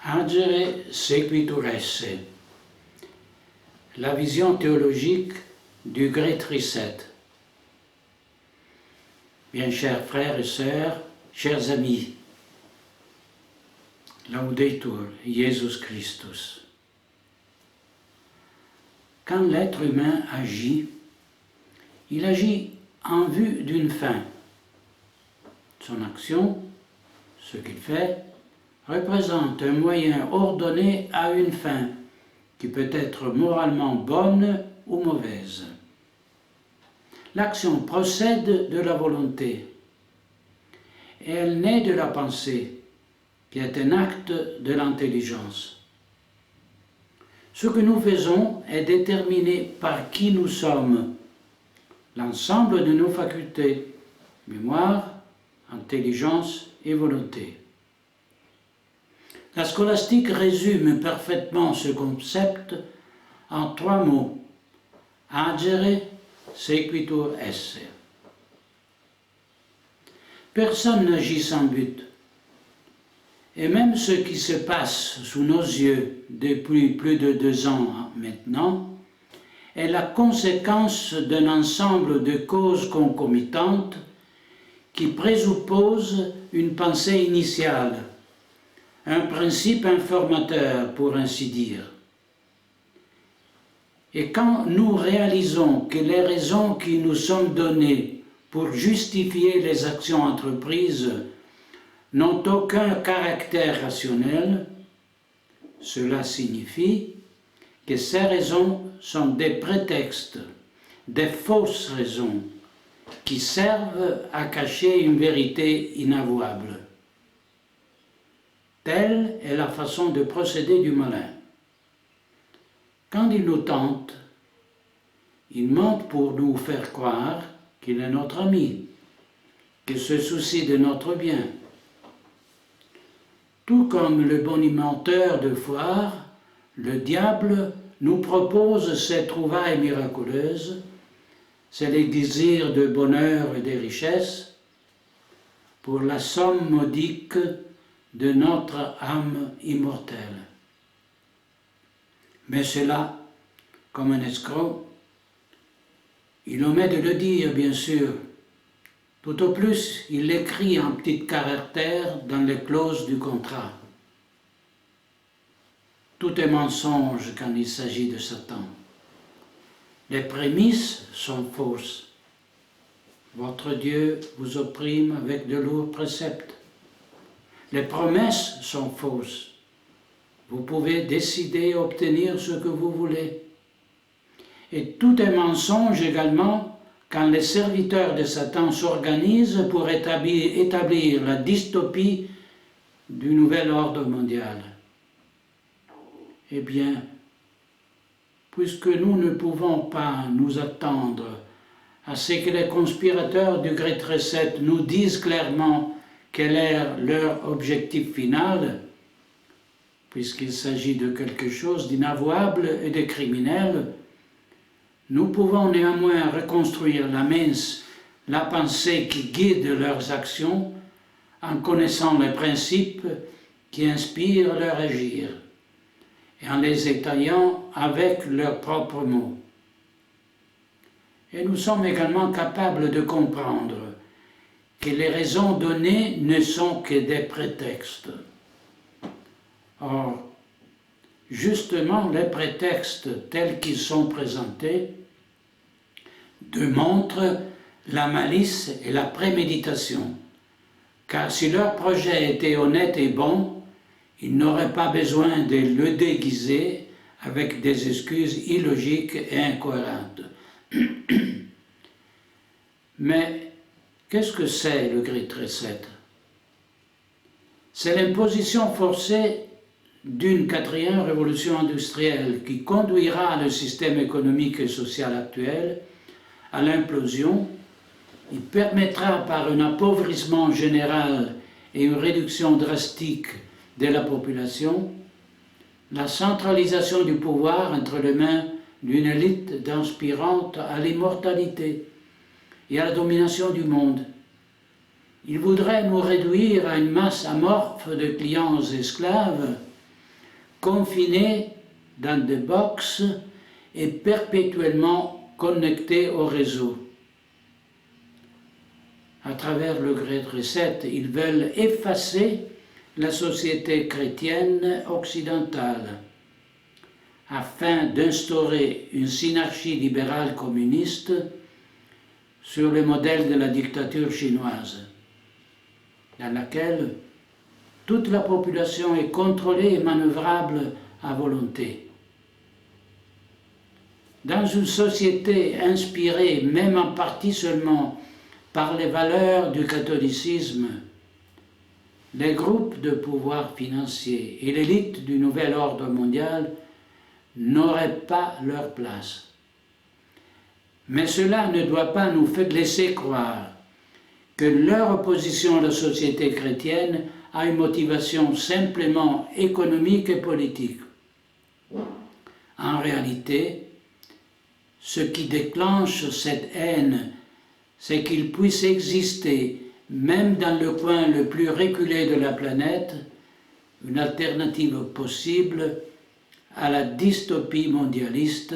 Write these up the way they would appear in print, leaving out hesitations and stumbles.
Agere sequitur esse. La vision théologique du Great Reset. Bien chers frères et sœurs, chers amis, Laudetur Jesus Christus. Quand l'être humain agit, il agit en vue d'une fin. Son action, ce qu'il fait, représente un moyen ordonné à une fin qui peut être moralement bonne ou mauvaise. L'action procède de la volonté et elle naît de la pensée, qui est un acte de l'intelligence. Ce que nous faisons est déterminé par qui nous sommes, l'ensemble de nos facultés, mémoire, intelligence et volonté. La scolastique résume parfaitement ce concept en 3 mots: agere sequitur esse. Personne n'agit sans but. Et même ce qui se passe sous nos yeux depuis plus de 2 ans maintenant est la conséquence d'un ensemble de causes concomitantes qui présupposent une pensée initiale, un principe informateur pour ainsi dire. Et quand nous réalisons que les raisons qui nous sont données pour justifier les actions entreprises n'ont aucun caractère rationnel, cela signifie que ces raisons sont des prétextes, des fausses raisons, qui servent à cacher une vérité inavouable. Telle est la façon de procéder du malin. Quand il nous tente, il ment pour nous faire croire qu'il est notre ami, qu'il se soucie de notre bien. Tout comme le bonimenteur de foire, le diable nous propose ces trouvailles miraculeuses, c'est les désirs de bonheur et de richesse, pour la somme modique de notre âme immortelle. Mais c'est là, comme un escroc, il omet de le dire, bien sûr. Tout au plus, il l'écrit en petits caractères dans les clauses du contrat. Tout est mensonge quand il s'agit de Satan. Les prémices sont fausses. Votre Dieu vous opprime avec de lourds préceptes. Les promesses sont fausses. Vous pouvez décider et obtenir ce que vous voulez. Et tout est mensonge également quand les serviteurs de Satan s'organisent pour établir la dystopie du nouvel ordre mondial. Eh bien, puisque nous ne pouvons pas nous attendre à ce que les conspirateurs du Great Reset nous disent clairement quel est leur objectif final, puisqu'il s'agit de quelque chose d'inavouable et de criminel, nous pouvons néanmoins reconstruire la pensée qui guide leurs actions en connaissant les principes qui inspirent leur agir et en les étayant avec leurs propres mots. Et nous sommes également capables de comprendre que les raisons données ne sont que des prétextes. Or, justement, les prétextes tels qu'ils sont présentés démontrent la malice et la préméditation, car si leur projet était honnête et bon, ils n'auraient pas besoin de le déguiser avec des excuses illogiques et incohérentes. Mais qu'est-ce que c'est le Great Reset? C'est l'imposition forcée d'une 4e révolution industrielle qui conduira le système économique et social actuel à l'implosion. Il permettra par un appauvrissement général et une réduction drastique de la population la centralisation du pouvoir entre les mains d'une élite aspirante à l'immortalité et à la domination du monde. Il voudrait nous réduire à une masse amorphe de clients esclaves confinés dans des boxes et perpétuellement connectés au réseau. À travers le Great Reset, ils veulent effacer la société chrétienne occidentale afin d'instaurer une synarchie libérale communiste sur le modèle de la dictature chinoise, dans laquelle toute la population est contrôlée et manœuvrable à volonté. Dans une société inspirée, même en partie seulement, par les valeurs du catholicisme, les groupes de pouvoir financier et l'élite du nouvel ordre mondial n'auraient pas leur place. Mais cela ne doit pas nous laisser croire que leur opposition à la société chrétienne a une motivation simplement économique et politique. En réalité, ce qui déclenche cette haine, c'est qu'il puisse exister, même dans le coin le plus reculé de la planète, une alternative possible à la dystopie mondialiste,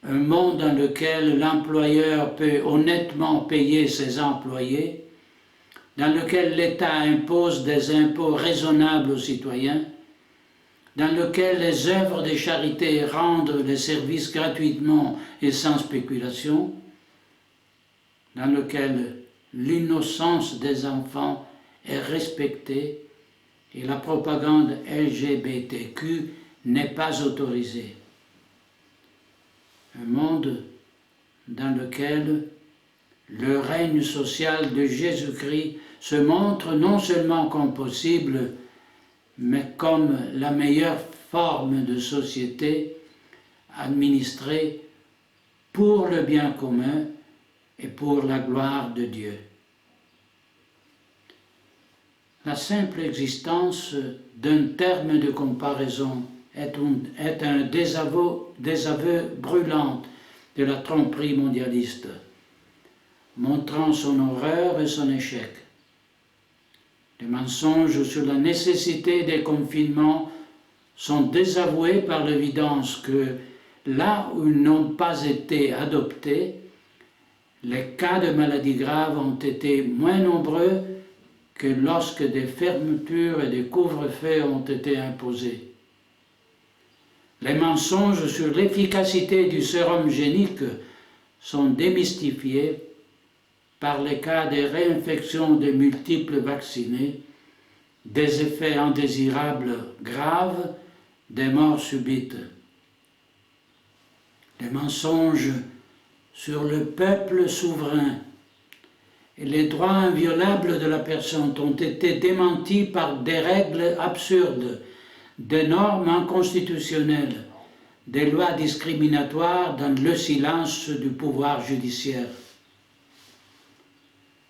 un monde dans lequel l'employeur peut honnêtement payer ses employés, dans lequel l'État impose des impôts raisonnables aux citoyens, dans lequel les œuvres de charité rendent les services gratuitement et sans spéculation, dans lequel l'innocence des enfants est respectée et la propagande LGBTQ n'est pas autorisée. Un monde dans lequel le règne social de Jésus-Christ se montre non seulement comme possible, mais comme la meilleure forme de société administrée pour le bien commun et pour la gloire de Dieu. La simple existence d'un terme de comparaison est un désaveu brûlant de la tromperie mondialiste, montrant son horreur et son échec. Les mensonges sur la nécessité des confinements sont désavoués par l'évidence que là où ils n'ont pas été adoptés, les cas de maladies graves ont été moins nombreux que lorsque des fermetures et des couvre-feux ont été imposés. Les mensonges sur l'efficacité du sérum génique sont démystifiés par les cas de réinfection de multiples vaccinés, des effets indésirables graves, des morts subites. Les mensonges sur le peuple souverain et les droits inviolables de la personne ont été démentis par des règles absurdes, des normes inconstitutionnelles, des lois discriminatoires dans le silence du pouvoir judiciaire.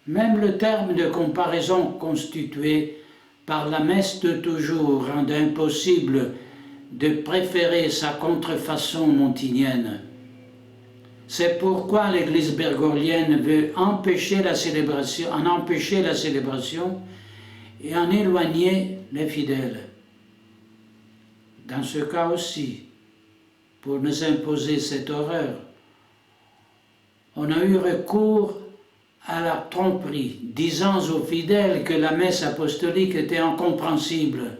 Même le terme de comparaison constitué par la messe de toujours rend impossible de préférer sa contrefaçon montinienne. C'est pourquoi l'Église bergoglienne veut en empêcher la célébration et en éloigner les fidèles. Dans ce cas aussi, pour nous imposer cette horreur, on a eu recours à la tromperie, disant aux fidèles que la messe apostolique était incompréhensible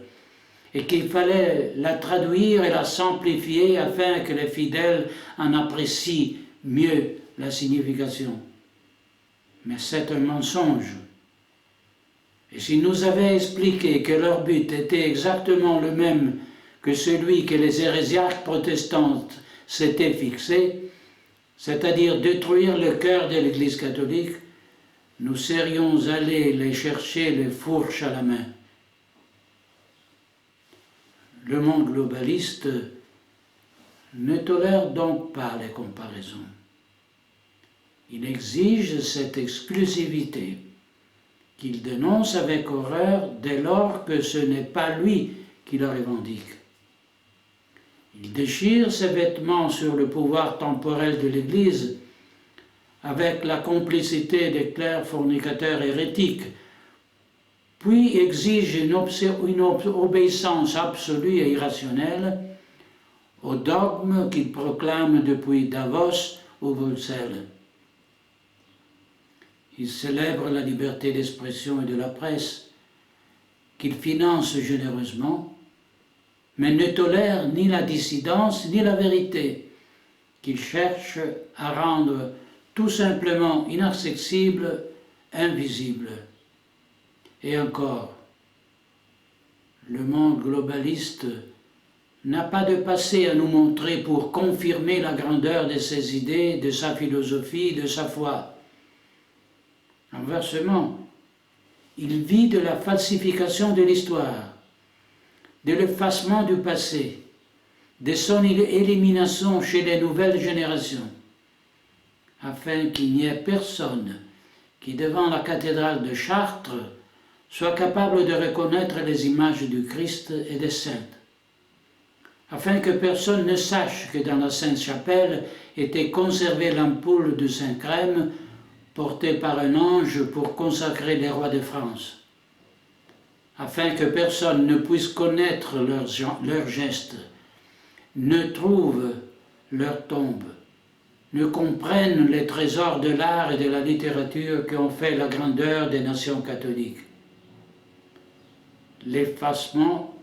et qu'il fallait la traduire et la simplifier afin que les fidèles en apprécient mieux la signification. Mais c'est un mensonge. Et s'ils nous avaient expliqué que leur but était exactement le même que celui que les hérésiarques protestantes s'étaient fixé, c'est-à-dire détruire le cœur de l'Église catholique, nous serions allés les chercher les fourches à la main. Le monde globaliste ne tolère donc pas les comparaisons. Il exige cette exclusivité qu'il dénonce avec horreur dès lors que ce n'est pas lui qui la revendique. Il déchire ses vêtements sur le pouvoir temporel de l'Église avec la complicité des clercs fornicateurs hérétiques puis exige une obéissance absolue et irrationnelle aux dogmes qu'il proclame depuis Davos ou Bruxelles. Il célèbre la liberté d'expression et de la presse, qu'il finance généreusement, mais ne tolère ni la dissidence ni la vérité, qu'il cherche à rendre tout simplement inaccessible, invisible. Et encore, le monde globaliste n'a pas de passé à nous montrer pour confirmer la grandeur de ses idées, de sa philosophie, de sa foi. Inversement, il vit de la falsification de l'histoire, de l'effacement du passé, de son élimination chez les nouvelles générations, afin qu'il n'y ait personne qui, devant la cathédrale de Chartres, soit capable de reconnaître les images du Christ et des saintes, afin que personne ne sache que dans la Sainte-Chapelle était conservée l'ampoule de Saint-Crème portée par un ange pour consacrer les rois de France, afin que personne ne puisse connaître leurs gestes, ne trouve leur tombe, ne comprenne les trésors de l'art et de la littérature qui ont fait la grandeur des nations catholiques. L'effacement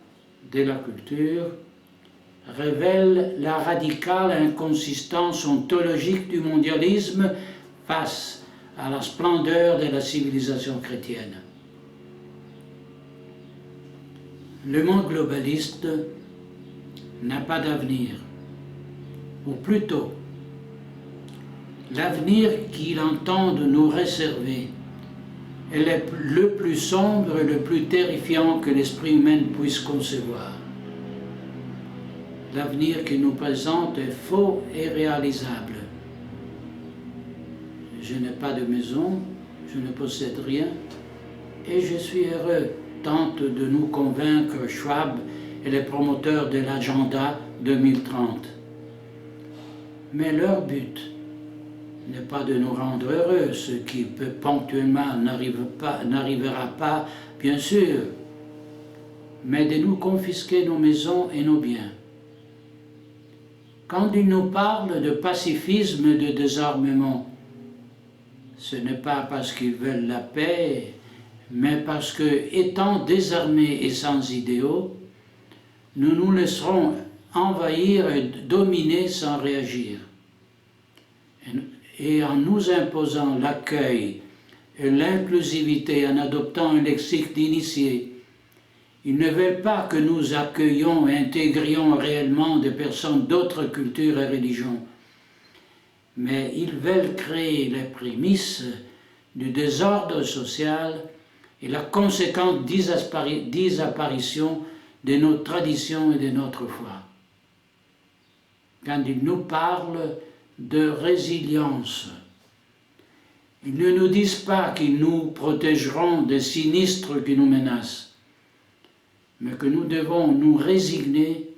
de la culture révèle la radicale inconsistance ontologique du mondialisme face à la splendeur de la civilisation chrétienne. Le monde globaliste n'a pas d'avenir, ou plutôt, l'avenir qu'il entend nous réserver est le plus sombre et le plus terrifiant que l'esprit humain puisse concevoir. L'avenir qu'il nous présente est faux et réalisable. Je n'ai pas de maison, je ne possède rien, et je suis heureux, tente de nous convaincre Schwab et les promoteurs de l'agenda 2030. Mais leur but n'est pas de nous rendre heureux, ce qui ponctuellement n'arrivera pas, bien sûr, mais de nous confisquer nos maisons et nos biens. Quand ils nous parlent de pacifisme et de désarmement, ce n'est pas parce qu'ils veulent la paix, mais parce que, étant désarmés et sans idéaux, nous nous laisserons envahir et dominer sans réagir. Et en nous imposant l'accueil et l'inclusivité, en adoptant un lexique d'initiés, ils ne veulent pas que nous accueillions et intégrions réellement des personnes d'autres cultures et religions, mais ils veulent créer les prémices du désordre social et la conséquente disparition de nos traditions et de notre foi. Quand ils nous parlent de résilience, ils ne nous disent pas qu'ils nous protégeront des sinistres qui nous menacent, mais que nous devons nous résigner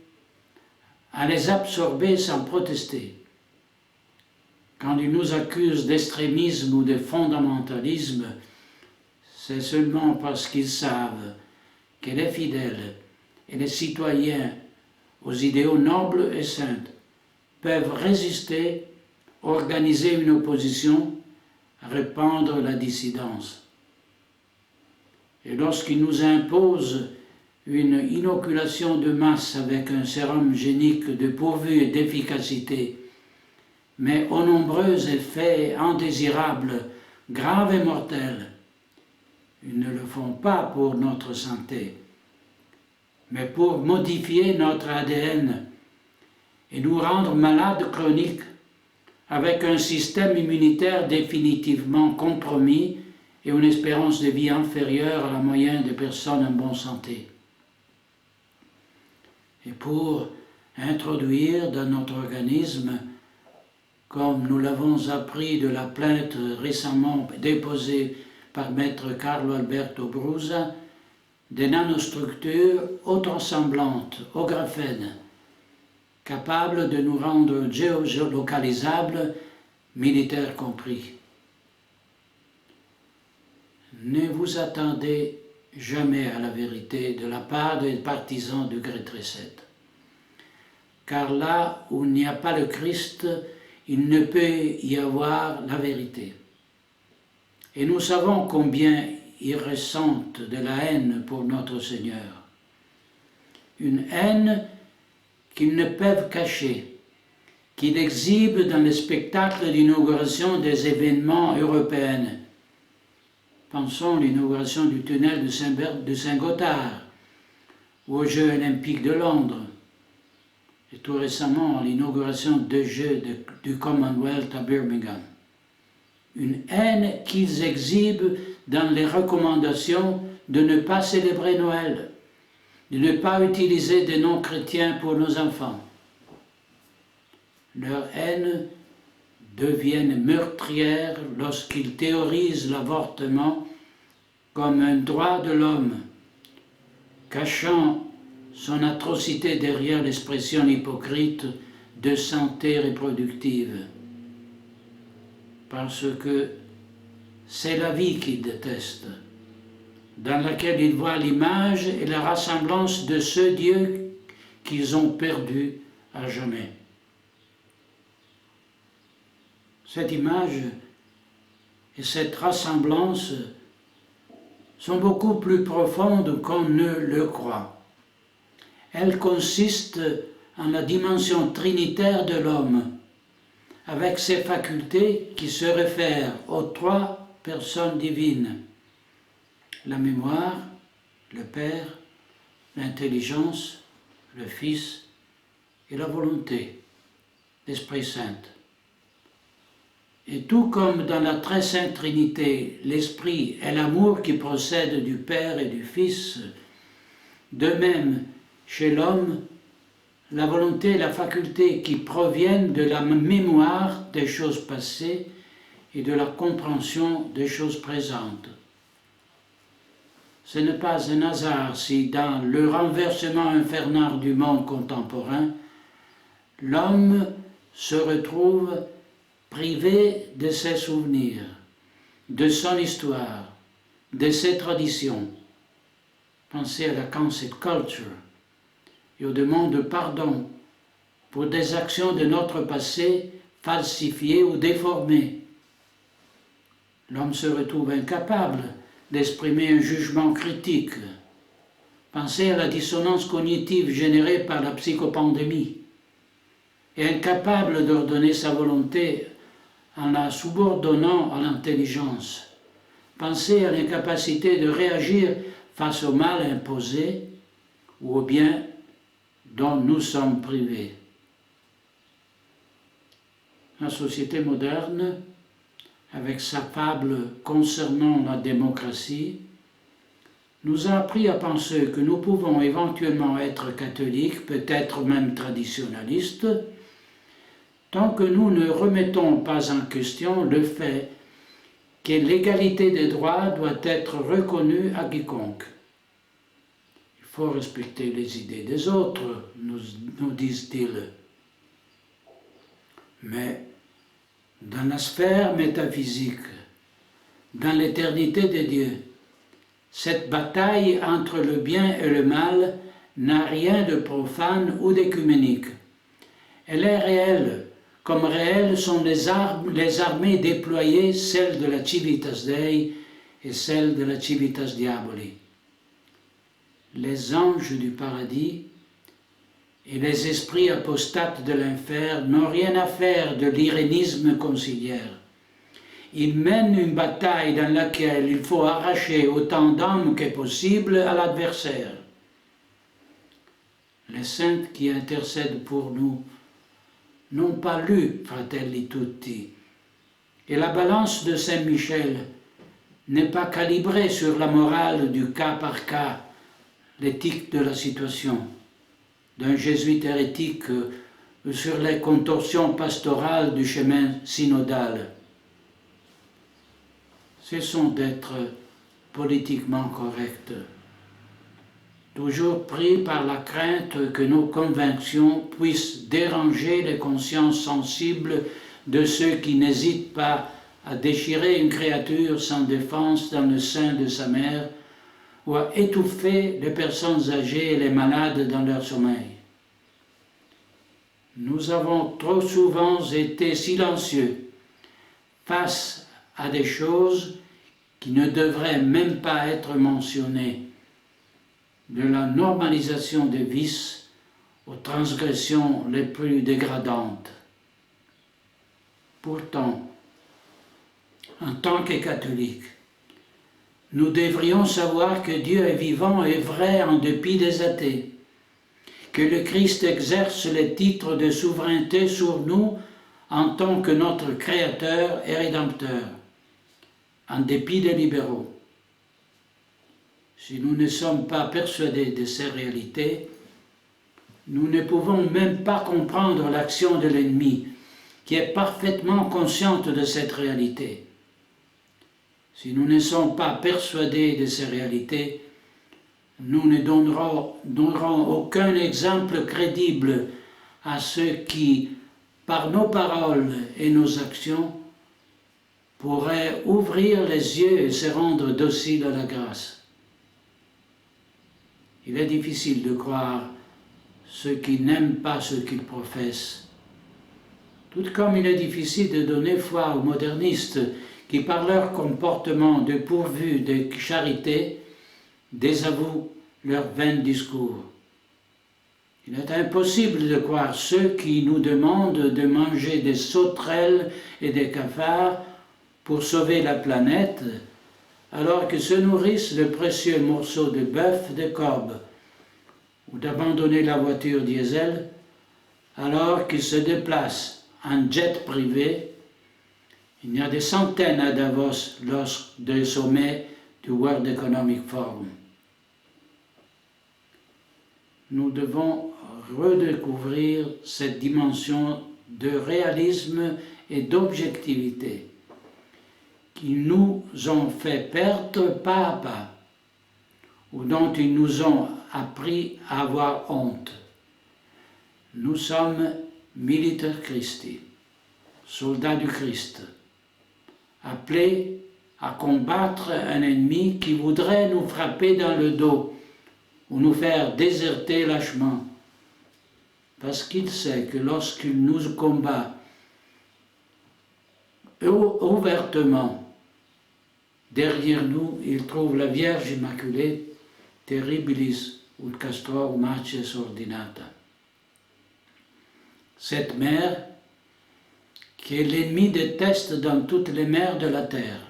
à les absorber sans protester. Quand ils nous accusent d'extrémisme ou de fondamentalisme, c'est seulement parce qu'ils savent que les fidèles et les citoyens aux idéaux nobles et saints peuvent résister, organiser une opposition, répandre la dissidence. Et lorsqu'ils nous imposent une inoculation de masse avec un sérum génique dépourvu d'efficacité, mais aux nombreux effets indésirables, graves et mortels, ils ne le font pas pour notre santé, mais pour modifier notre ADN et nous rendre malades chroniques avec un système immunitaire définitivement compromis et une espérance de vie inférieure à la moyenne des personnes en bonne santé. Et pour introduire dans notre organisme, comme nous l'avons appris de la plainte récemment déposée par maître Carlo Alberto Brusa, des nanostructures auto-ressemblantes au graphène, capables de nous rendre géolocalisables, militaires compris. Ne vous attendez jamais à la vérité de la part des partisans du Great Reset. Car là où il n'y a pas le Christ, il ne peut y avoir la vérité. Et nous savons combien ils ressentent de la haine pour notre Seigneur. Une haine qu'ils ne peuvent cacher, qu'ils exhibent dans le spectacle d'inauguration des événements européens. Pensons à l'inauguration du tunnel de Saint-Gothard, ou aux Jeux olympiques de Londres, et tout récemment à l'inauguration des Jeux du Commonwealth à Birmingham. Une haine qu'ils exhibent dans les recommandations de ne pas célébrer Noël, de ne pas utiliser des noms chrétiens pour nos enfants. Leur haine devient meurtrière lorsqu'ils théorisent l'avortement comme un droit de l'homme, cachant son atrocité derrière l'expression hypocrite de santé reproductive. Parce que c'est la vie qu'ils détestent, dans laquelle ils voient l'image et la ressemblance de ce Dieu qu'ils ont perdu à jamais. Cette image et cette ressemblance sont beaucoup plus profondes qu'on ne le croit. Elles consistent en la dimension trinitaire de l'homme, avec ses facultés qui se réfèrent aux trois personnes divines: la mémoire, le Père, l'intelligence, le Fils et la volonté, l'Esprit Saint. Et tout comme dans la très sainte Trinité, l'Esprit est l'amour qui procède du Père et du Fils, de même, chez l'homme, la volonté et la faculté qui proviennent de la mémoire des choses passées et de la compréhension des choses présentes. Ce n'est pas un hasard si, dans le renversement infernal du monde contemporain, l'homme se retrouve privé de ses souvenirs, de son histoire, de ses traditions. Pensez à la cancel culture et aux demandes de pardon pour des actions de notre passé falsifiées ou déformées. L'homme se retrouve incapable d'exprimer un jugement critique. Pensez à la dissonance cognitive générée par la psychopandémie et incapable d'ordonner sa volonté en la subordonnant à l'intelligence. Pensez à l'incapacité de réagir face au mal imposé ou au bien dont nous sommes privés. La société moderne, avec sa fable concernant la démocratie, nous a appris à penser que nous pouvons éventuellement être catholiques, peut-être même traditionnalistes, tant que nous ne remettons pas en question le fait que l'égalité des droits doit être reconnue à quiconque. Il faut respecter les idées des autres, nous disent-ils. Mais dans la sphère métaphysique, dans l'éternité de Dieu, cette bataille entre le bien et le mal n'a rien de profane ou d'écuménique. Elle est réelle, comme réelles sont les armées déployées, celles de la Civitas Dei et celles de la Civitas Diaboli. Les anges du paradis et les esprits apostates de l'enfer n'ont rien à faire de l'irénisme conciliaire. Ils mènent une bataille dans laquelle il faut arracher autant d'âmes que possible à l'adversaire. Les saintes qui intercèdent pour nous n'ont pas lu Fratelli Tutti, et la balance de Saint-Michel n'est pas calibrée sur la morale du cas par cas, l'éthique de la situation, d'un jésuite hérétique sur les contorsions pastorales du chemin synodal. Cessons d'être politiquement corrects, toujours pris par la crainte que nos convictions puissent déranger les consciences sensibles de ceux qui n'hésitent pas à déchirer une créature sans défense dans le sein de sa mère ou à étouffer les personnes âgées et les malades dans leur sommeil. Nous avons trop souvent été silencieux face à des choses qui ne devraient même pas être mentionnées, de la normalisation des vices aux transgressions les plus dégradantes. Pourtant, en tant que catholiques, nous devrions savoir que Dieu est vivant et vrai en dépit des athées, que le Christ exerce les titres de souveraineté sur nous en tant que notre Créateur et Rédempteur, en dépit des libéraux. Si nous ne sommes pas persuadés de ces réalités, nous ne pouvons même pas comprendre l'action de l'ennemi, qui est parfaitement consciente de cette réalité. Si nous ne sommes pas persuadés de ces réalités, nous ne donnerons aucun exemple crédible à ceux qui, par nos paroles et nos actions, pourraient ouvrir les yeux et se rendre dociles à la grâce. Il est difficile de croire ceux qui n'aiment pas ce qu'ils professent, tout comme il est difficile de donner foi aux modernistes qui, par leur comportement dépourvu de charité, désavouent leurs vains discours. Il est impossible de croire ceux qui nous demandent de manger des sauterelles et des cafards pour sauver la planète, alors qu'ils se nourrissent de précieux morceaux de bœuf de Corbe, ou d'abandonner la voiture diesel, alors qu'ils se déplacent en jet privé. Il y a des centaines à Davos lors des sommets du World Economic Forum. Nous devons redécouvrir cette dimension de réalisme et d'objectivité qui nous ont fait perdre pas à pas, ou dont ils nous ont appris à avoir honte. Nous sommes militer Christi, soldats du Christ, appelés à combattre un ennemi qui voudrait nous frapper dans le dos ou nous faire déserter lâchement, parce qu'il sait que lorsqu'il nous combat ouvertement, derrière nous, il trouve la Vierge Immaculée, terribilis ut castor maces ordinata. Cette mère que l'ennemi déteste dans toutes les mers de la terre.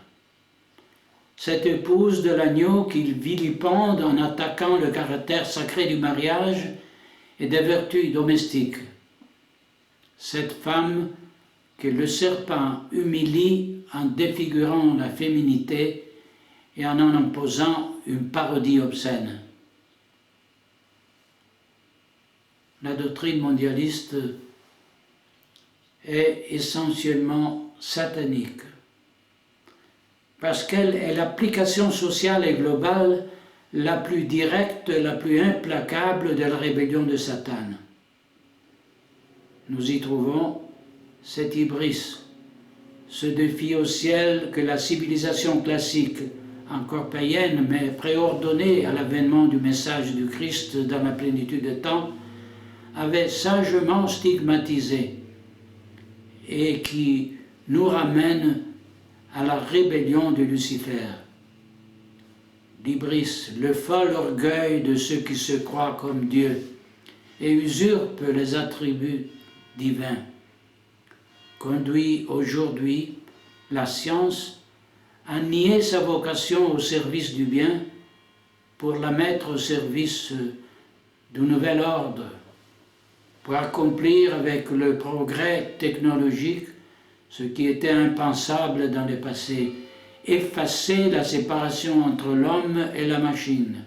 Cette épouse de l'agneau qu'il vilipende en attaquant le caractère sacré du mariage et des vertus domestiques. Cette femme que le serpent humilie en défigurant la féminité et en imposant une parodie obscène. La doctrine mondialiste est essentiellement satanique, parce qu'elle est l'application sociale et globale la plus directe, la plus implacable de la rébellion de Satan. Nous y trouvons cet hybris, ce défi au ciel que la civilisation classique, encore païenne mais préordonnée à l'avènement du message du Christ dans la plénitude des temps, avait sagement stigmatisé et qui nous ramène à la rébellion de Lucifer. L'hybris, le fol orgueil de ceux qui se croient comme Dieu et usurpent les attributs divins, conduit aujourd'hui la science à nier sa vocation au service du bien pour la mettre au service du nouvel ordre, pour accomplir avec le progrès technologique ce qui était impensable dans le passé, effacer la séparation entre l'homme et la machine,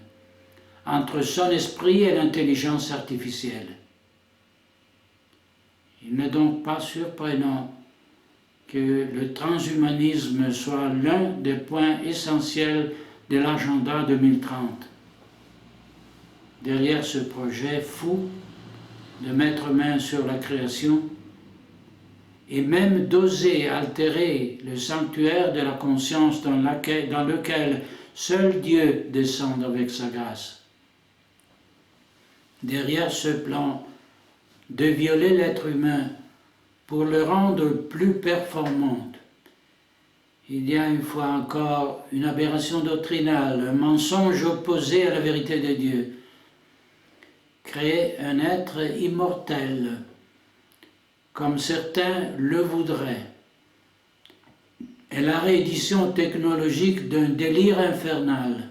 entre son esprit et l'intelligence artificielle. Il n'est donc pas surprenant que le transhumanisme soit l'un des points essentiels de l'agenda 2030. Derrière ce projet fou de mettre main sur la création et même d'oser altérer le sanctuaire de la conscience dans lequel Seul Dieu descend avec sa grâce. Derrière ce plan de violer l'être humain pour le rendre plus performant, il y a une fois encore une aberration doctrinale, un mensonge opposé à la vérité de Dieu. Créer un être immortel, comme certains le voudraient, est la réédition technologique d'un délire infernal,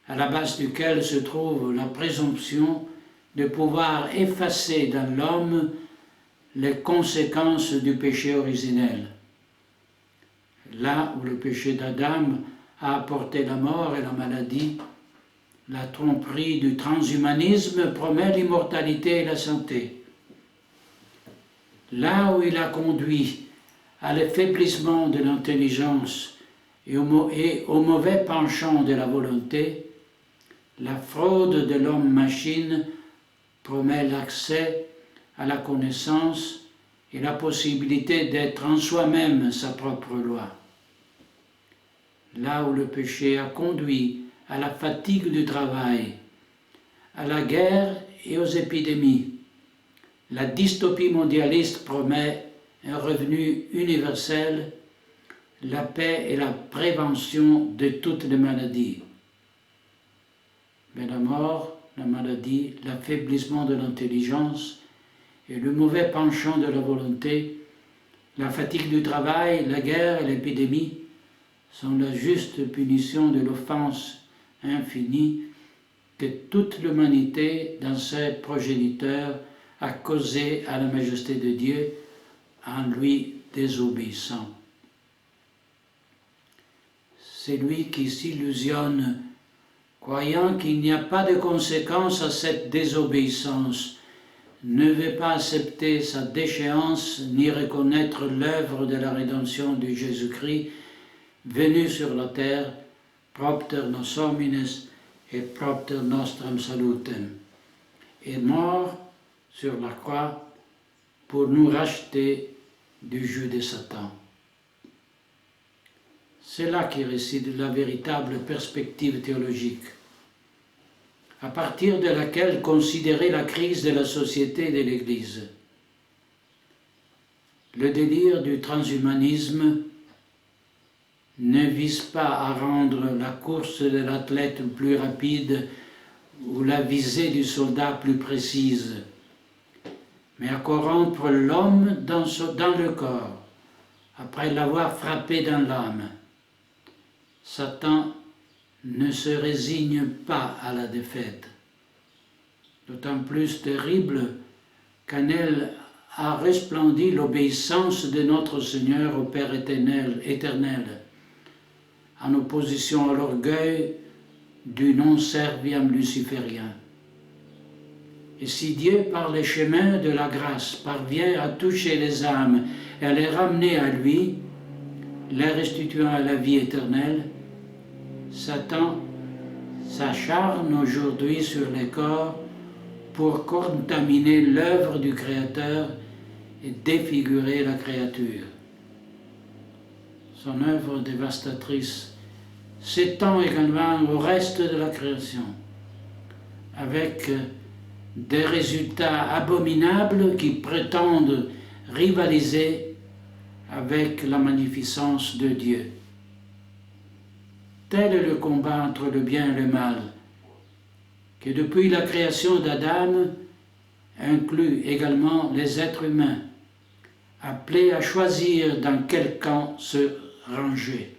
à la base duquel se trouve la présomption de pouvoir effacer dans l'homme les conséquences du péché originel. Là où le péché d'Adam a apporté la mort et la maladie, la tromperie du transhumanisme promet l'immortalité et la santé. Là où il a conduit à l'affaiblissement de l'intelligence et au mauvais penchant de la volonté, la fraude de l'homme-machine promet l'accès à la connaissance et la possibilité d'être en soi-même sa propre loi. Là où le péché a conduit à la fatigue du travail, à la guerre et aux épidémies, la dystopie mondialiste promet un revenu universel, la paix et la prévention de toutes les maladies. Mais la mort, la maladie, l'affaiblissement de l'intelligence et le mauvais penchant de la volonté, la fatigue du travail, la guerre et l'épidémie sont la juste punition de l'offense infinie que toute l'humanité, dans ses progéniteurs, a causé à la majesté de Dieu en lui désobéissant. C'est lui qui s'illusionne, croyant qu'il n'y a pas de conséquence à cette désobéissance, ne veut pas accepter sa déchéance ni reconnaître l'œuvre de la rédemption de Jésus-Christ, venu sur la terre, propter nos homines et propter nostrum salutem, est mort sur la croix pour nous racheter du joug de Satan. C'est là qui réside la véritable perspective théologique, à partir de laquelle considérer la crise de la société et de l'Église. Le délire du transhumanisme ne vise pas à rendre la course de l'athlète plus rapide ou la visée du soldat plus précise, mais à corrompre l'homme dans le corps, après l'avoir frappé dans l'âme. Satan ne se résigne pas à la défaite, d'autant plus terrible qu'en elle a resplendi l'obéissance de notre Seigneur au Père éternel, en opposition à l'orgueil du non-serviam luciférien. Et si Dieu, par les chemins de la grâce, parvient à toucher les âmes et à les ramener à lui, les restituant à la vie éternelle, Satan s'acharne aujourd'hui sur les corps pour contaminer l'œuvre du Créateur et défigurer la créature. Son œuvre dévastatrice s'étend également au reste de la création, avec des résultats abominables qui prétendent rivaliser avec la magnificence de Dieu. Tel est le combat entre le bien et le mal, qui depuis la création d'Adam inclut également les êtres humains, appelés à choisir dans quel camp se ranger.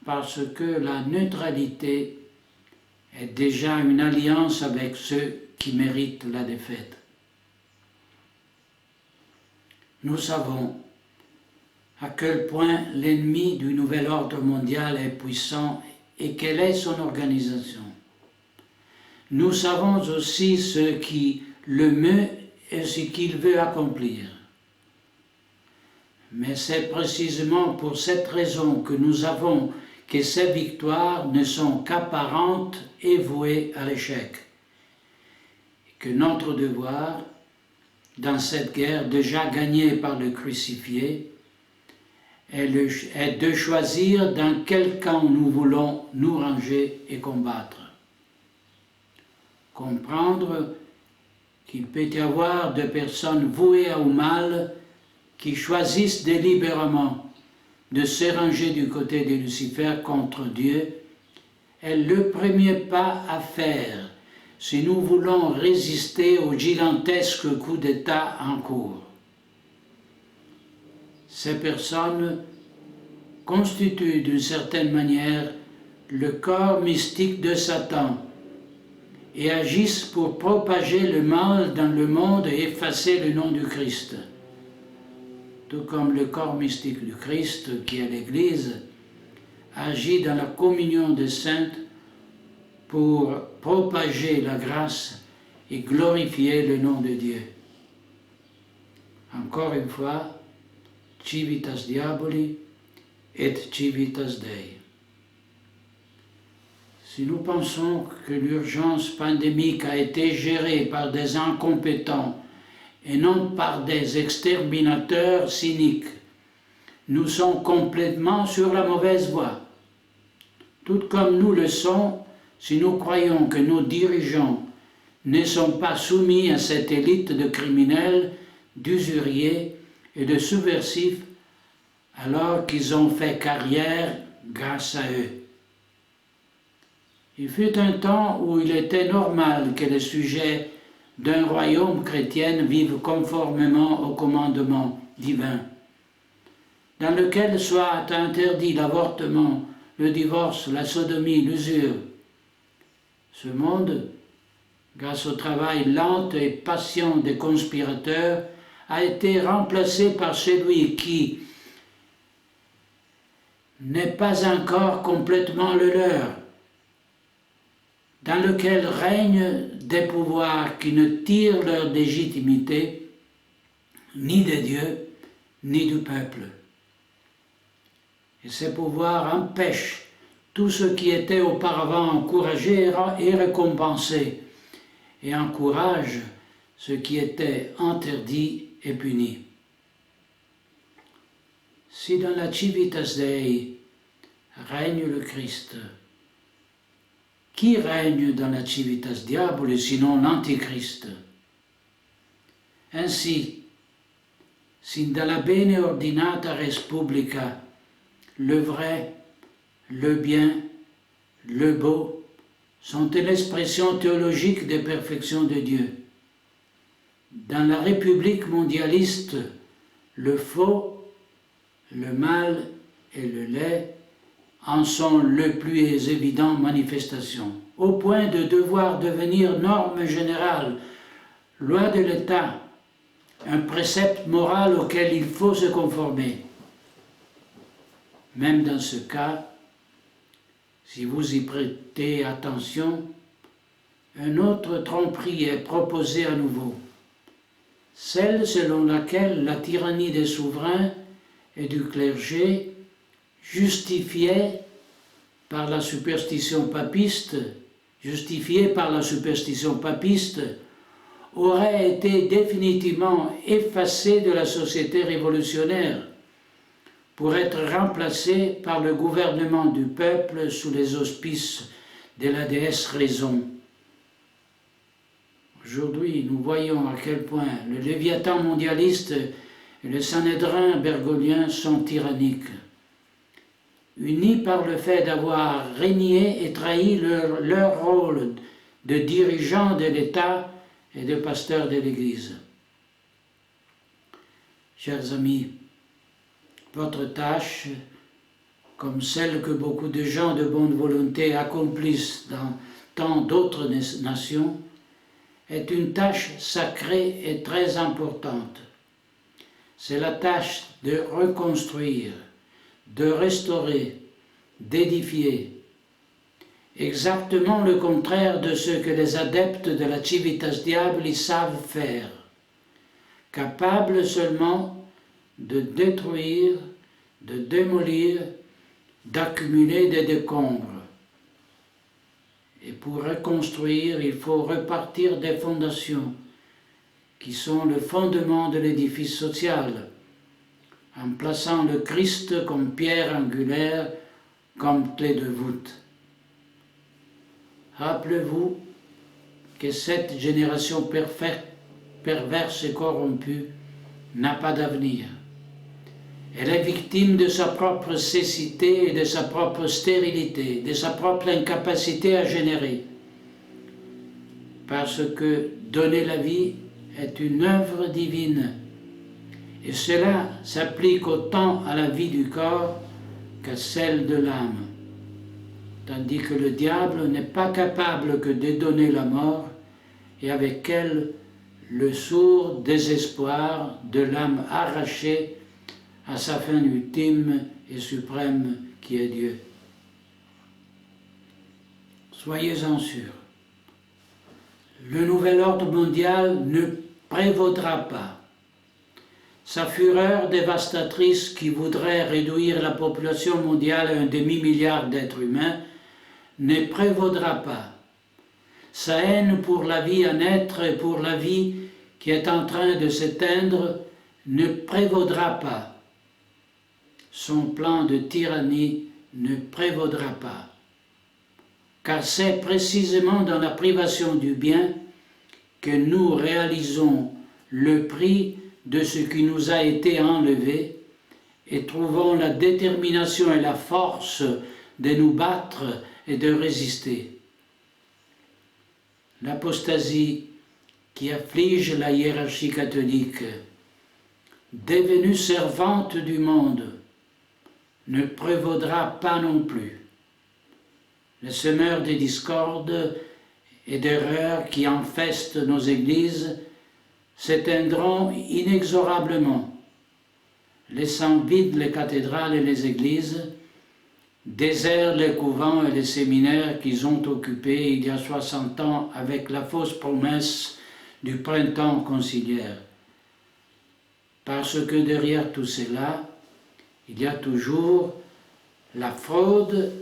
Parce que la neutralité est déjà une alliance avec ceux qui méritent la défaite. Nous savons à quel point l'ennemi du nouvel ordre mondial est puissant et quelle est son organisation. Nous savons aussi ce qui le meut et ce qu'il veut accomplir. Mais c'est précisément pour cette raison que nous avons que ces victoires ne sont qu'apparentes et vouées à l'échec. Et que notre devoir, dans cette guerre déjà gagnée par le crucifié, est de choisir dans quel camp nous voulons nous ranger et combattre. Comprendre qu'il peut y avoir des personnes vouées au mal qui choisissent délibérément de se ranger du côté de Lucifer contre Dieu est le premier pas à faire si nous voulons résister au gigantesque coup d'État en cours. Ces personnes constituent d'une certaine manière le corps mystique de Satan et agissent pour propager le mal dans le monde et effacer le nom du Christ. Tout comme le corps mystique du Christ, qui est l'Église, agit dans la communion des saints pour propager la grâce et glorifier le nom de Dieu. Encore une fois, Civitas Diaboli et Civitas Dei. Si nous pensons que l'urgence pandémique a été gérée par des incompétents et non par des exterminateurs cyniques, nous sommes complètement sur la mauvaise voie. Tout comme nous le sommes si nous croyons que nos dirigeants ne sont pas soumis à cette élite de criminels, d'usuriers et de subversifs alors qu'ils ont fait carrière grâce à eux. Il fut un temps où il était normal que les sujets d'un royaume chrétien vivent conformément au commandement divin, dans lequel soit interdit l'avortement, le divorce, la sodomie, l'usure. Ce monde, grâce au travail lent et patient des conspirateurs, a été remplacé par celui qui n'est pas encore complètement le leur, dans lequel règnent des pouvoirs qui ne tirent leur légitimité ni de Dieu, ni du peuple. Et ces pouvoirs empêchent tout ce qui était auparavant encouragé et récompensé, et encouragent ce qui était interdit et puni. Si dans la Civitas Dei règne le Christ, qui règne dans la Civitas Diaboli sinon l'Antichrist? Ainsi, si dans la bene ordinata Respublica le vrai, le bien, le beau sont l'expression théologique des perfections de Dieu, dans la République mondialiste, le faux, le mal et le laid en sont les plus évidentes manifestations, au point de devoir devenir norme générale, loi de l'État, un précepte moral auquel il faut se conformer. Même dans ce cas, si vous y prêtez attention, une autre tromperie est proposée à nouveau, celle selon laquelle la tyrannie des souverains et du clergé, justifiée par la superstition papiste, aurait été définitivement effacée de la société révolutionnaire pour être remplacée par le gouvernement du peuple sous les auspices de la déesse Raison. Aujourd'hui, nous voyons à quel point le Léviathan mondialiste et le Sanhédrin bergolien sont tyranniques, unis par le fait d'avoir régné et trahi leur rôle de dirigeants de l'État et de pasteurs de l'Église. Chers amis, votre tâche, comme celle que beaucoup de gens de bonne volonté accomplissent dans tant d'autres nations, est une tâche sacrée et très importante. C'est la tâche de reconstruire, de restaurer, d'édifier. Exactement le contraire de ce que les adeptes de la Civitas Diaboli savent faire, capables seulement de détruire, de démolir, d'accumuler des décombres. Et pour reconstruire, il faut repartir des fondations qui sont le fondement de l'édifice social, en plaçant le Christ comme pierre angulaire, comme clé de voûte. Rappelez-vous que cette génération perverse et corrompue n'a pas d'avenir. Elle est victime de sa propre cécité et de sa propre stérilité, de sa propre incapacité à générer. Parce que donner la vie est une œuvre divine. Et cela s'applique autant à la vie du corps qu'à celle de l'âme. Tandis que le diable n'est pas capable que de donner la mort et avec elle le sourd désespoir de l'âme arrachée à sa fin ultime et suprême qui est Dieu. Soyez-en sûrs, le nouvel ordre mondial ne prévaudra pas. Sa fureur dévastatrice qui voudrait réduire la population mondiale à un demi-milliard d'êtres humains ne prévaudra pas. Sa haine pour la vie à naître et pour la vie qui est en train de s'éteindre ne prévaudra pas. Son plan de tyrannie ne prévaudra pas. Car c'est précisément dans la privation du bien que nous réalisons le prix de ce qui nous a été enlevé et trouvons la détermination et la force de nous battre et de résister. L'apostasie qui afflige la hiérarchie catholique, devenue servante du monde, ne prévaudra pas non plus. Les semeurs de discorde et d'erreurs qui infestent nos églises s'éteindront inexorablement, laissant vides les cathédrales et les églises, déserts les couvents et les séminaires qu'ils ont occupés il y a 60 ans avec la fausse promesse du printemps conciliaire. Parce que derrière tout cela, il y a toujours la fraude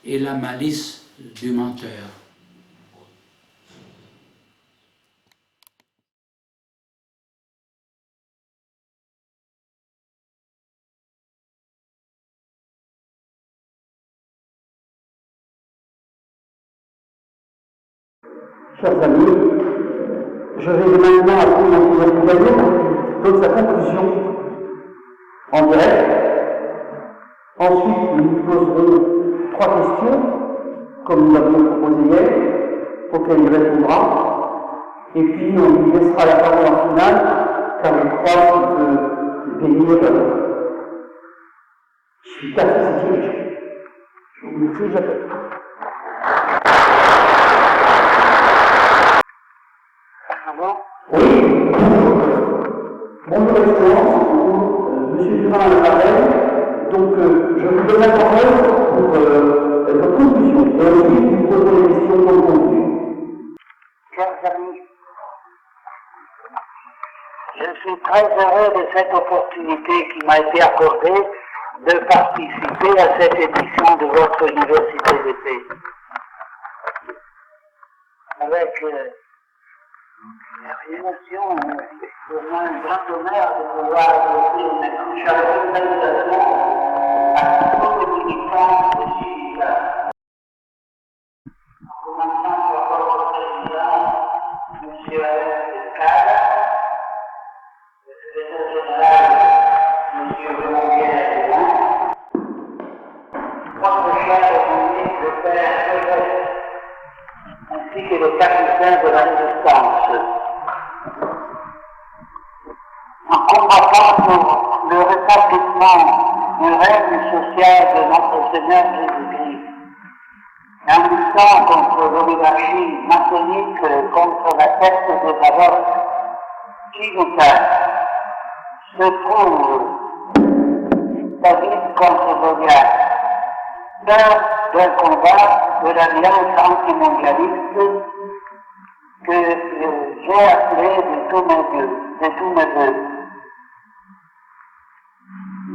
et la malice du menteur. Chers amis, je vais maintenant appeler M. Gallier qui donne sa conclusion en direct. Ensuite, nous lui poserons 3 questions, comme nous l'avions proposé hier, auxquelles il répondra. Et puis, on lui laissera la parole en finale, car je crois qu'il peut bénir. Je suis catholique. Je vous prie, j'appelle. Oui, bonjour Excellence, Monsieur Dupin à l'appareil. Donc, je vous donne la parole pour votre conclusion. Et ensuite, vous poserez les questions pour le contenu. Chers amis, je suis très heureux de cette opportunité qui m'a été accordée de participer à cette édition de votre université d'été. Avec l'émotion, pour moi un grand honneur de pouvoir adresser une chaleureuse salutation à tous les militants de Chilica. En commençant par votre président, M. Alain Escada, le secrétaire général, M. Raymond votre cher ami, le père Joseph, ainsi que les capitaines de la résistance. En combattant pour le rétablissement du règne social de notre Seigneur Jésus-Christ, en luttant contre l'oligarchie maçonnique, contre la secte des avortes, Chilica se trouve David contre Goliath, lors d'un combat de l'Alliance antimondialiste que j'ai appelé de tous mes voeux.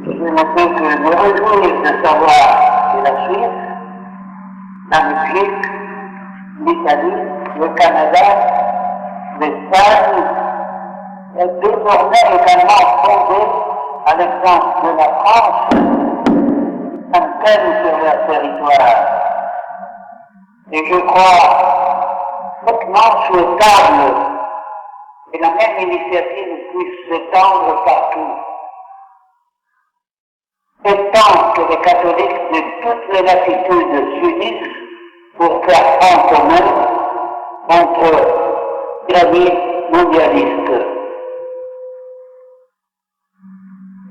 Je ne peux que me réjouir de savoir que la Suisse, la Belgique, l'Italie, le Canada, l'Espagne est désormais également fondée à l'exemple de la France, s'intègrent sur leur territoire. Et je crois hautement souhaitable que la même initiative puisse s'étendre partout. C'est temps que les catholiques de toutes les latitudes s'unissent pour faire front commun contre la vie mondialiste.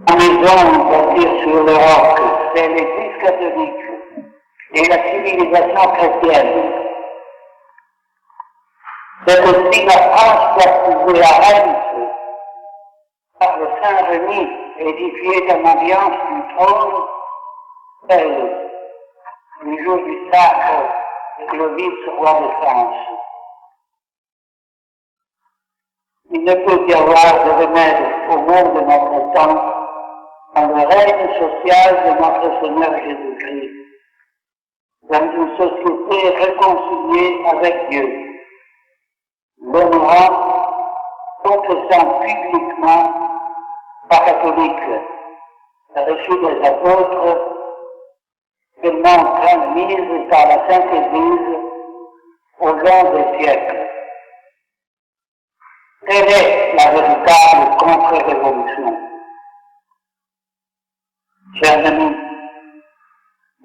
La maison bâtir sur l'Europe, c'est l'Église catholique et la civilisation chrétienne. C'est aussi la France baptisée à Reims par le Saint-Rémy, édifié dans l'ambiance du trône, tel du jour du sacre de Clovis, roi de France. Il ne peut y avoir de remède au monde de notre temps dans le règne social de notre Seigneur Jésus-Christ, dans une société réconciliée avec Dieu, l'honorant, confessant publiquement pas catholique, reçu des apôtres, tellement transmise par la Sainte Église au long des siècles. Telle est la véritable contre-révolution. Chers amis,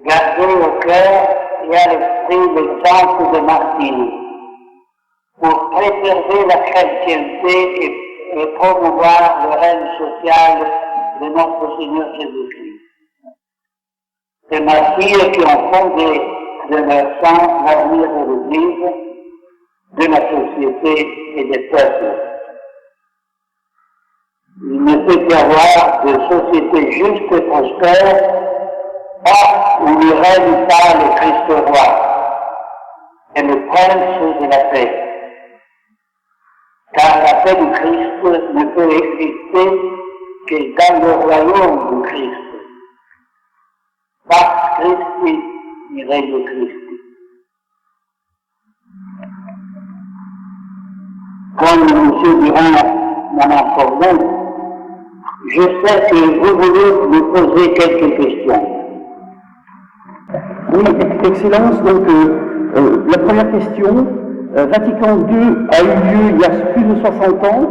gardez au cœur et à l'esprit l'exemple de Martine pour préserver la chrétienté et promouvoir le règne social de notre Seigneur Jésus-Christ. Ces martyrs qui ont fondé de leur sang l'avenir de l'Église, de la société et des peuples. Il ne peut y avoir de société juste et prospère où ne règne pas le Christ roi et le prince de la paix. Car la paix du Christ ne peut exister que dans le royaume du Christ. Pax Christi, il règne Christi. Comme M. Durand m'en a informé, je sais que vous voulez me poser quelques questions. Oui, Excellence, donc la première question, Vatican II a eu lieu il y a plus de 60 ans,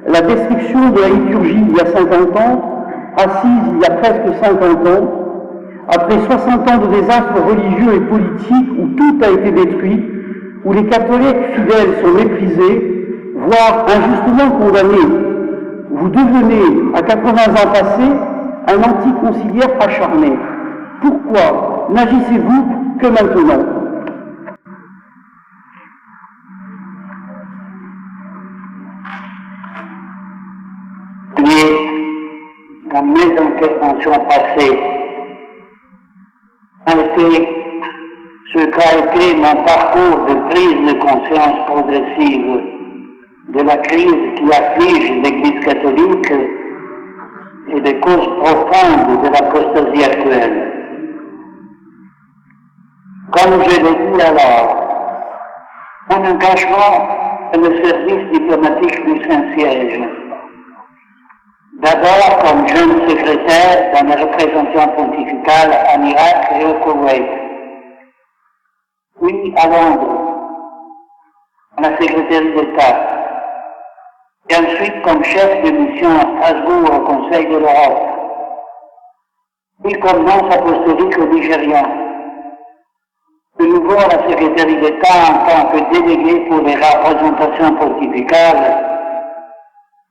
la destruction de la liturgie il y a 50 ans, assise il y a presque 50 ans, après 60 ans de désastres religieux et politiques où tout a été détruit, où les catholiques fidèles sont méprisés, voire injustement condamnés, vous devenez, à 80 ans passés, un anticonciliaire acharné. Pourquoi n'agissez-vous que maintenant? Mais, dans mes interventions passées, a été ce qu'a été mon parcours de prise de conscience progressive de la crise qui afflige l'Église catholique et des causes profondes de l'apostasie actuelle. Comme je l'ai dit alors, mon engagement est le service diplomatique du Saint-Siège. D'abord comme jeune secrétaire dans les représentations pontificales en Irak et au Koweït, puis à Londres, à la secrétaire d'État, et ensuite comme chef de mission à Strasbourg au Conseil de l'Europe, puis comme nonce apostolique au Nigeria, de nouveau à la secrétaire d'État en tant que délégué pour les représentations pontificales,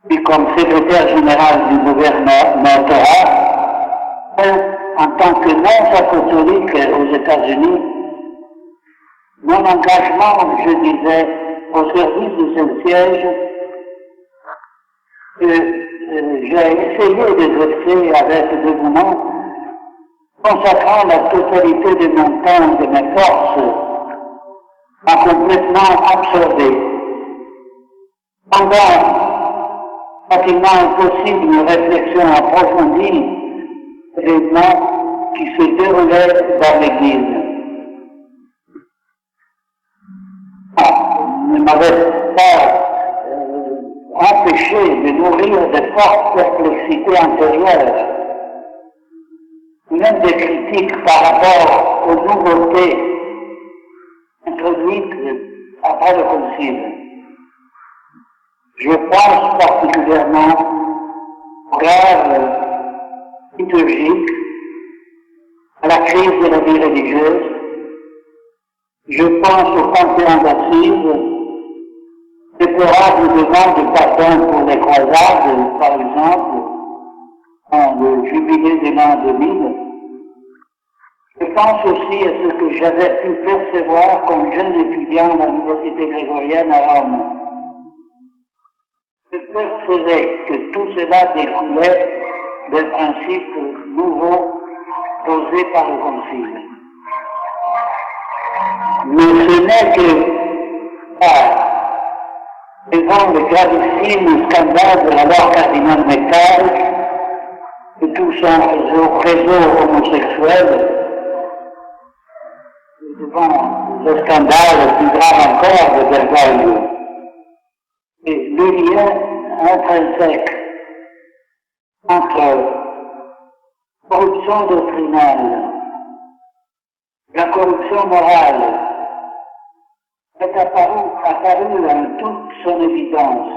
puis comme secrétaire général du gouvernorat, en tant que nonce apostolique aux États-Unis. Mon engagement, je disais, au service du Saint-Siège, j'ai essayé d'exercer avec dévouement, consacrant la totalité de mon temps et de mes forces, en complètement absorbé. Pendant pratiquement impossible une réflexion approfondie des événements qui se déroulaient dans l'Église. Ne m'avait pas m'empêcher de nourrir de fortes perplexités antérieures, même des critiques par rapport aux nouveautés introduites après le Concile. Je pense particulièrement aux graves liturgiques, à la crise de la vie religieuse. Je pense au Panthéon d'Assise, déplorable demande de pardon pour les croisades, par exemple, en le jubilé de l'an 2000. Je pense aussi à ce que j'avais pu percevoir comme jeune étudiant à l'Université grégorienne à Rome. Je percevais que tout cela découlait d'un principe nouveau posé par le Concile. Mais ce n'est que devant le gravissime scandale de l'alors cardinal Metternich et tout son réseau homosexuel, devant le scandale plus grave encore de Bergoglio, et le lien intrinsèque entre corruption doctrinale, la corruption morale, est apparu en toute son évidence,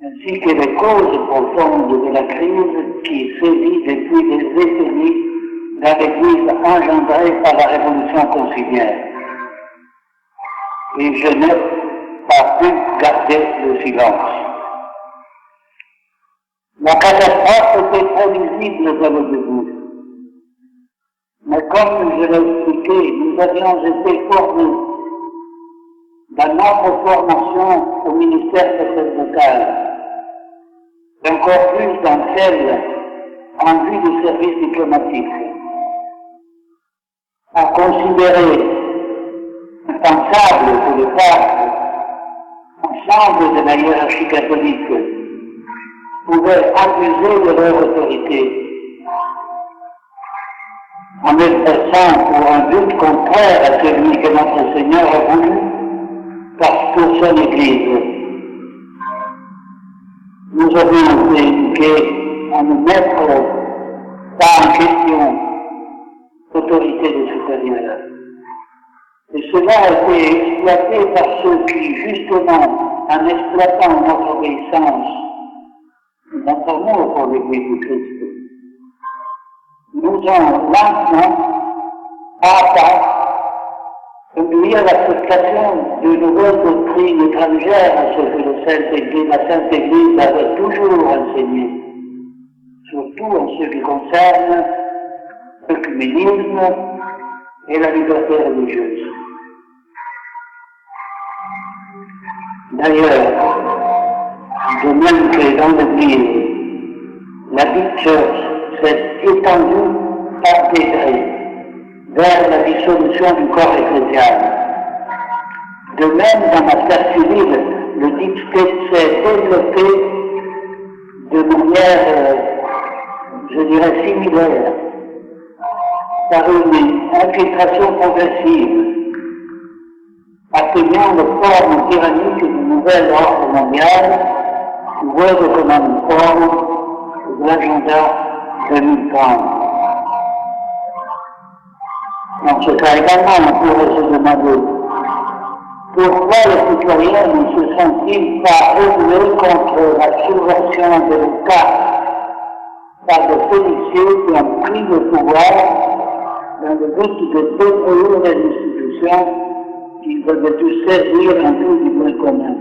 ainsi que les causes profondes de la crise qui sévit depuis des décennies dans l'Église engendrée par la Révolution conciliaire. Et je n'ai pas pu garder le silence. La catastrophe était prévisible dès le début. Mais comme je l'ai expliqué, nous avions été formés dans notre formation au ministère sacerdotal, encore plus dans celle en vue du service diplomatique, à considérer impensable que le pape, ensemble de la hiérarchie catholique, pouvait abuser de leur autorité en exerçant pour un but contraire à celui que notre Seigneur a voulu pour son Église. Nous avions été éduqués à ne mettre pas en question l'autorité des supérieurs. Et cela a été exploité par ceux qui, justement, en exploitant notre obéissance, notre amour pour l'Église du Christ, nous ont lentement, pas à pas, conduit à l'acceptation de nouvelles doctrines étrangères à ce que la Sainte Église avait toujours enseigné, surtout en ce qui concerne l'œcuménisme et la liberté religieuse. D'ailleurs, de même que dans l'Église, la Big Church s'est étendue par degrés vers la dissolution du corps ecclésial. De même, dans la sphère civile, le Deep State s'est développé de manière, je dirais, similaire, par une infiltration progressive, atteignant les formes tyranniques du nouvel ordre mondial, World Economic Forum, de l'agenda 2030. Dans ce cas également, on pourrait se demander pourquoi les citoyens ne se sont-ils pas révoltés contre la subversion de l'État par des policiers qui ont pris le pouvoir dans le but de détruire les institutions qu'ils veulent tous servir en tout du bien commun.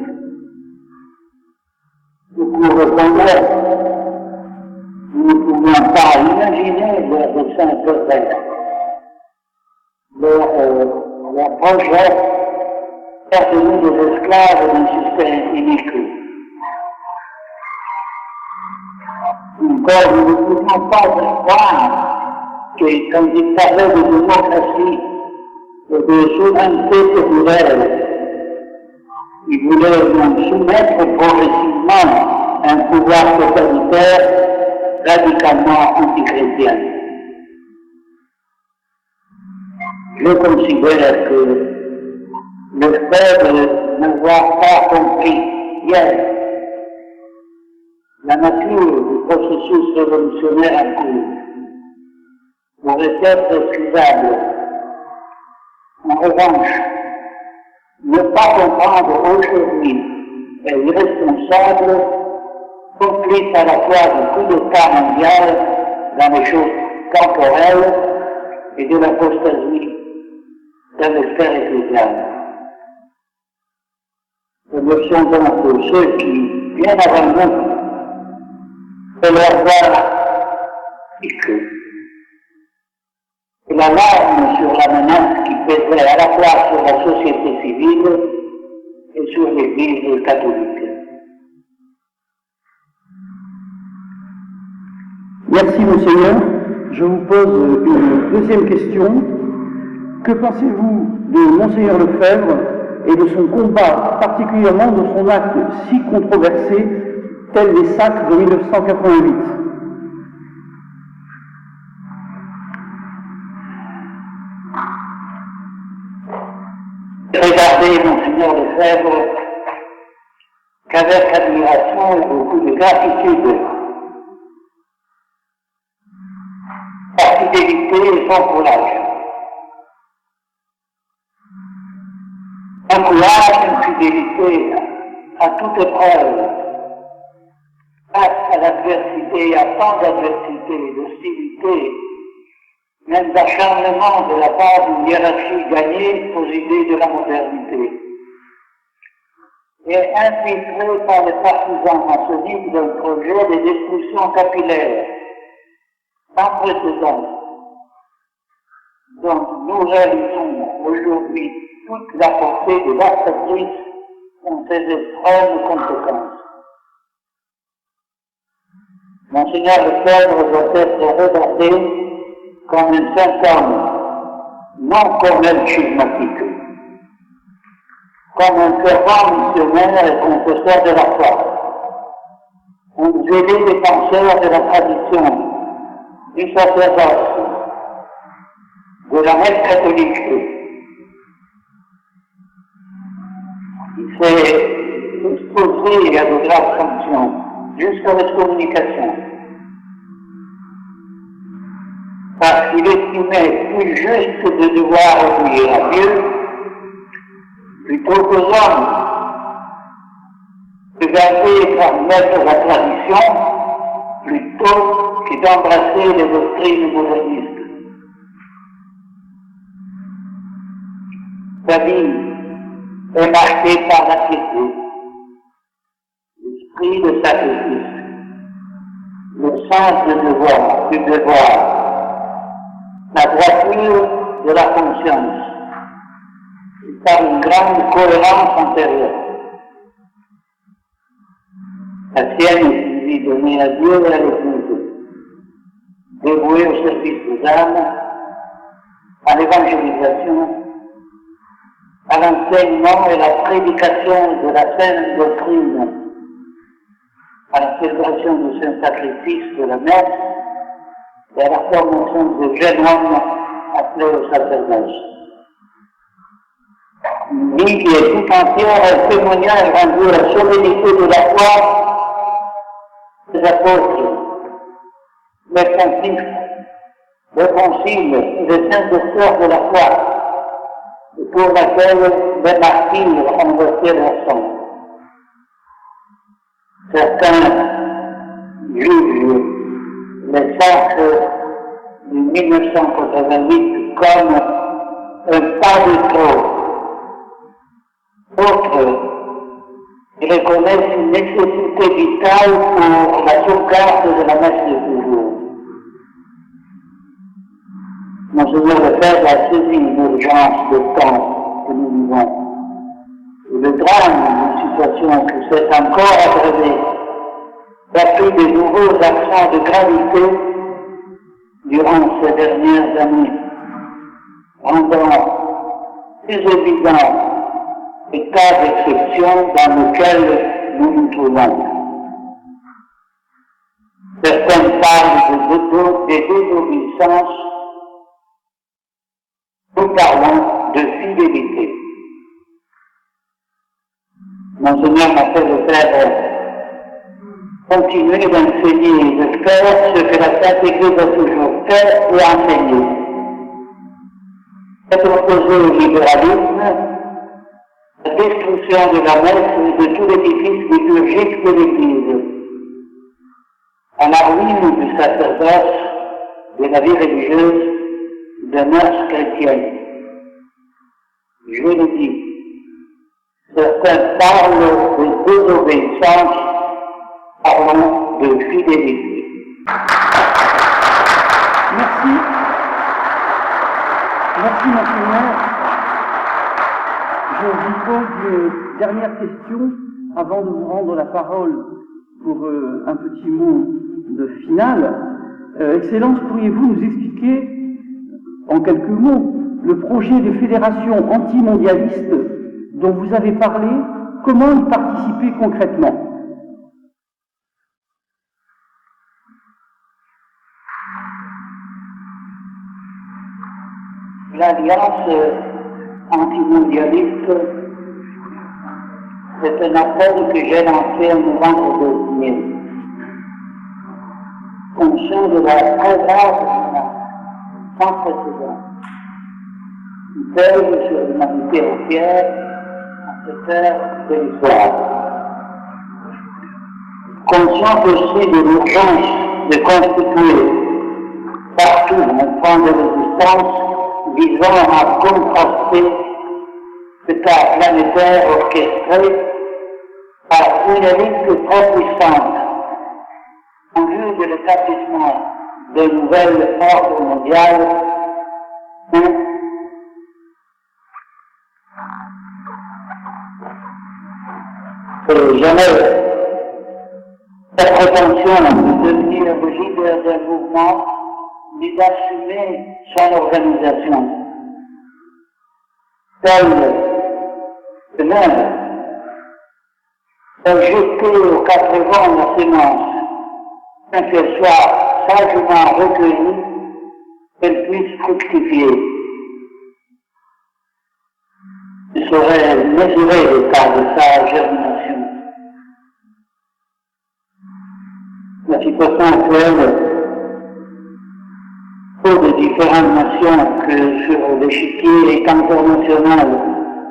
Nous répondons, nous ne pouvons pas imaginer leur dessein perfect, leur projet faire de nous des esclaves d'un système inique. Encore, nous ne pouvons pas croire que quand il parlait de démocratie et de souveraineté populaire, il voulait nous soumettre progressivement à un pouvoir totalitaire radicalement antichrétien. Je considère que le fait de n'avoir pas compris ciel, la nature du processus révolutionnaire en cours pourrait être excusable. En revanche, ne pas comprendre aujourd'hui est irresponsable, complice à la fois du coup d'État mondial dans les choses temporelles et de l'apostasie dans les sphères ecclésiales. Ce ne sont donc ceux qui, bien avant nous, et leur voix qui crut. Et l'alarme sur la menace qui pèserait à la fois sur la société civile et sur l'Église catholique. Merci, Monseigneur. Je vous pose une deuxième question. Que pensez-vous de Monseigneur Lefebvre et de son combat, particulièrement de son acte si controversé, tel les sacres de 1988 ? Regardez Monseigneur Lefebvre qu'avec admiration et beaucoup de gratitude, sa fidélité et son courage. Un courage, une fidélité à toute épreuve, face à l'adversité, à tant d'adversité, d'hostilité, même d'acharnement de la part d'une hiérarchie gagnée aux idées de la modernité, et infiltré par les partisans maçonniques d'un projet de destruction capillaire, sans précédent. Donc nous réalisons aujourd'hui toute la portée de l'actrice dans ses extrêmes conséquences. Monseigneur Lefebvre doit être regardé comme un saint homme, non comme un schismatique, comme un fervent missionnaire et confesseur de la foi, un zélé défenseur de la tradition, du sacerdoce, de la messe catholique. Il s'est exposé à de graves sanctions, jusqu'à l'excommunication, parce qu'il estimait plus juste de devoir obéir à Dieu plutôt qu'aux hommes, de garder et transmettre la tradition plutôt que d'embrasser les doctrines modernistes. Sa vie est marquée par la piété, l'esprit de sacrifice, le sens du devoir, la droiture de la conscience, et par une grande cohérence intérieure. La sienne est une vie donnée à Dieu et à l'Église, dévouée au service des âmes, à l'évangélisation, à l'enseignement et la prédication de la sainte doctrine, à la célébration du saint-sacrifice de la messe et à la formation de jeunes hommes appelés au sacerdoce. Une vie qui est tout entière un témoignage rendu à la solennité de la foi des apôtres, les pontifes, les conciles et les saints docteurs de la foi, et pour laquelle les martyrs ont versé leur sang. Certains jugent les sacres de 1988 comme un pas de trop. D'autres reconnaissent une nécessité vitale pour la sauvegarde de la messe de toujours. Monseigneur Lefebvre a saisi l'urgence de temps que nous vivons. Et le drame d'une situation qui s'est encore aggravée a pris de nouveaux accents de gravité durant ces dernières années, rendant plus évident les cas d'exception dans lesquels nous nous trouvons. Certains parlent de désobéissance, nous parlons de fidélité. Monseigneur m'a fait de faire continuer d'enseigner, de faire ce que la Sainte Église a toujours fait et enseigné. Être opposé au libéralisme, la destruction de la messe et de tout l'édifice liturgique de l'Église, à la ruine du sacerdoce, de la vie religieuse, de mœurs chrétiennes. Je le dis, certains parlent de désobéissance, parlons de fidélité. Merci. Merci, Monseigneur. Je vous pose une dernière question avant de vous rendre la parole pour un petit mot de finale. Excellence, pourriez-vous nous expliquer en quelques mots le projet des fédérations antimondialistes dont vous avez parlé, comment y participer concrètement? L'Alliance antimondialiste, c'est un appel que j'ai lancé en novembre dernier, conscient de la très grave menace sans précédent qui pèse sur l'humanité entière en cette ère de l'histoire. Conscient aussi de l'urgence de constituer partout un point de résistance visant à contraster ce cas planétaire orchestré par une élite trop puissante en vue de l'établissement de nouvelles ordres mondiales et jamais cette prétention de devenir le leader d'un mouvement ni d'assumer son organisation. Telle que même de jeter aux quatre vents la sémence, sans qu'elle soit sagement recueillie, qu'elle puisse fructifier. Il saurait mesurer l'état de sa germination. La situation actuelle, de différentes nations que sur l'échiquier international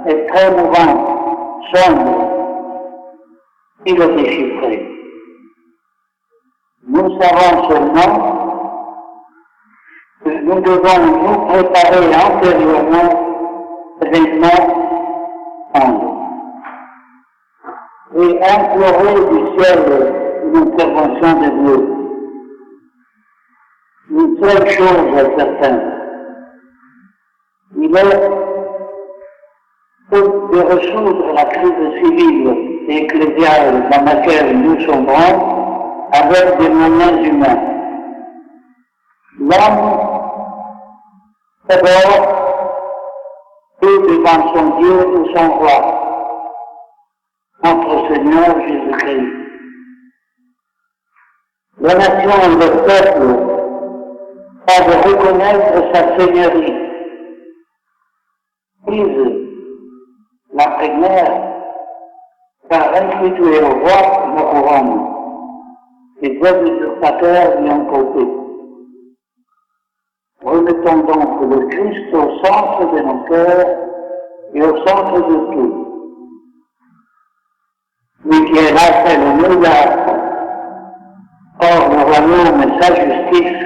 est très mouvant, sombre, il est déchiffré. Nous savons seulement que nous devons nous préparer antérieurement l'événement et implorer du ciel une intervention de Dieu. Une seule chose est certaine, il est de résoudre la crise civile et ecclésiale dans laquelle nous sombrons avec des moyens humains. L'homme, d'abord, est devant son Dieu ou son roi, notre Seigneur Jésus-Christ. La nation et le peuple de reconnaître sa seigneurie. Prise la première par restituer au roi la couronne, et deux usurpateurs lui ont côté. Remettons donc le Christ au centre de nos cœurs et au centre de tout. Lui qui est là, c'est le milliard. Or, le royaume et sa justice,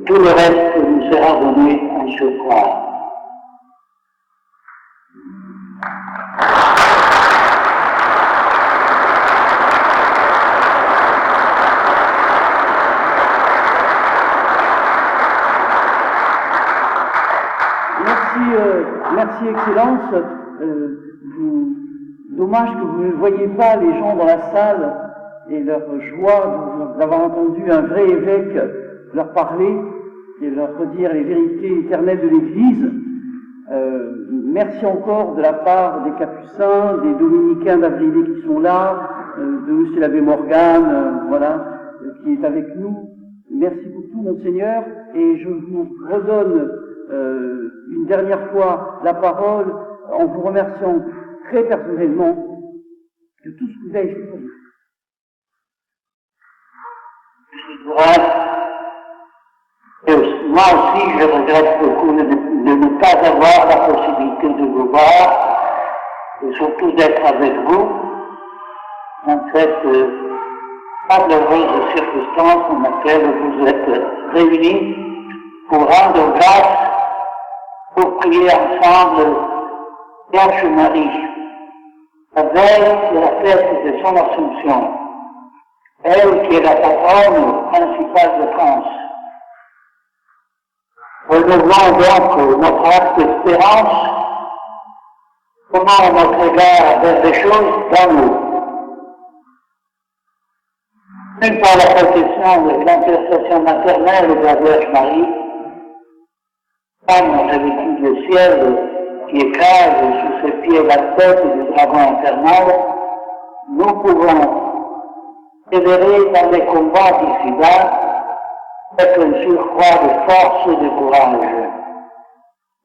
tout le reste nous sera donné en surcroît. Merci Excellence. Dommage que vous ne voyiez pas les gens dans la salle et leur joie d'avoir entendu un vrai évêque leur parler et leur redire les vérités éternelles de l'Église. Merci encore de la part des Capucins, des Dominicains d'Avrilé qui sont là, de M. l'abbé Morgan, qui est avec nous. Merci beaucoup, Monseigneur, et je vous redonne une dernière fois la parole en vous remerciant très personnellement de tout ce que vous avez fait pour nous. Et moi aussi, je regrette beaucoup de ne pas avoir la possibilité de vous voir et surtout d'être avec vous dans cette malheureuse circonstance dans laquelle vous êtes réunis pour rendre grâce, pour prier ensemble Vierge Marie, la veille de la fête de son Assomption, elle qui est la patronne principale de France. Renouvelons donc notre acte d'espérance, comment notre égard vers des choses d'amour. Une par la protection de l'intercession maternelle de la Vierge Marie, femme revêtue du ciel qui écrase sous ses pieds la tête du dragon infernal, nous pouvons fédérer dans les combats d'ici-bas avec un surcroît de force et de courage,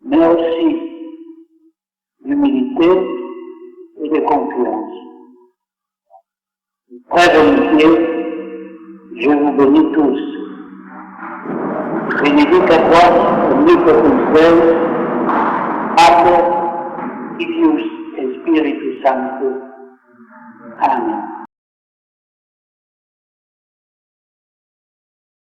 mais aussi d'humilité et de confiance. Frères amitiés, je vous bénis tous. Benedicat omnipotens Deus, Pater, Filius et Spiritus Sanctus. Amen.